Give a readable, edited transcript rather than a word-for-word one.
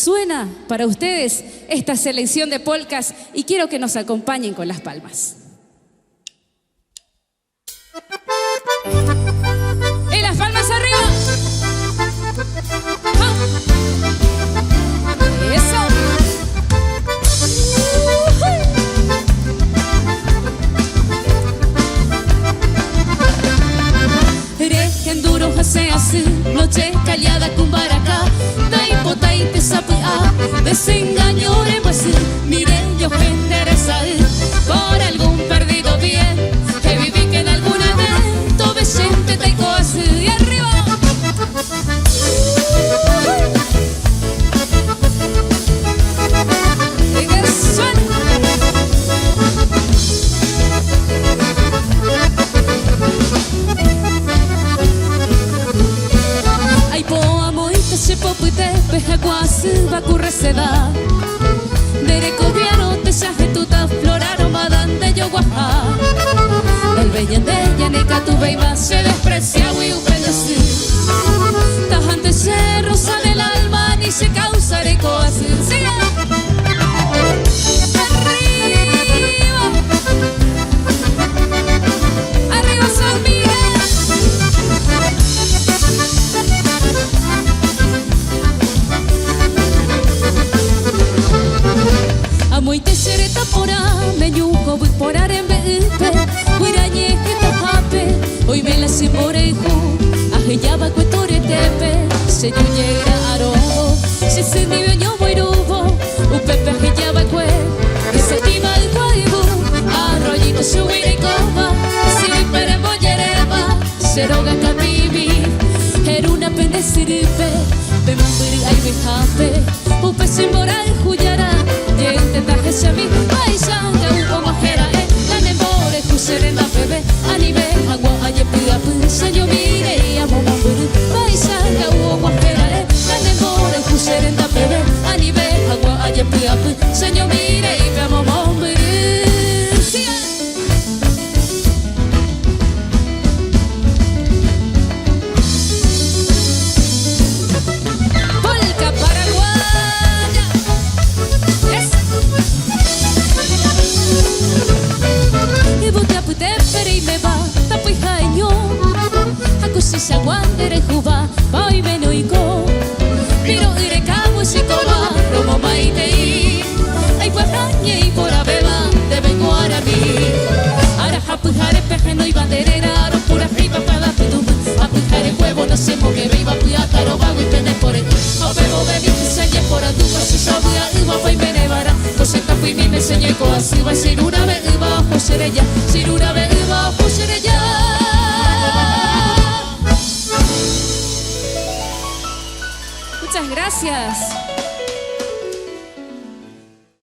Suena para ustedes esta selección de polcas y quiero que nos acompañen con las palmas. ¡Y las palmas arriba! ¡Ah! ¡Eso! Enduro haseasi noche callada kumbaraca taipo taite sapia desengañore pues mire yo endereza por algún perdido bien que viví que en algún evento besente taiko así y arriba. Pejaguasi bakurrezeda Dere kobiaro te shahetuta floraro madande yo guaja El bellende neka tu beiba se desprecia y upedeci Tajante se rosa del alma ni se causa reco así. Moite sereta pora menyuko porar en bepe Huirañe que tapape hoy me la simborejo Ajeyaba cuetore tepe se yuñera aro se sendió yo moirubo upepe ajeyaba cue se tima el cuaibu arroyito subire coba si para mollereba se roga capibi era una pende siripe pe mambiri ay me jape upe simborai juyara Shami paisanga uko majera la nembore kuserena bebe anibe agua aye pia seño mire y amo mamburu paisanga uko majera la nembore kuserena bebe anibe agua aye pia seño mire y amo mamburu. Si aguandere juba, poi benoiko Piro ire kamu sikoba, romo maitei Ay guarañe y por abeba, deben guarabi Ara hapujare pejeno y banderera Aro pura riba para pedum Apujare huevo, no se moque Beiba puyataro, bago y pene por el Opego bebi, piseñe por aduba Si sabía, iba fue benevara Jose tapu y mi me enseñé coasi Va sirura beiba, josereya Sirura beiba, josereya Muchas gracias.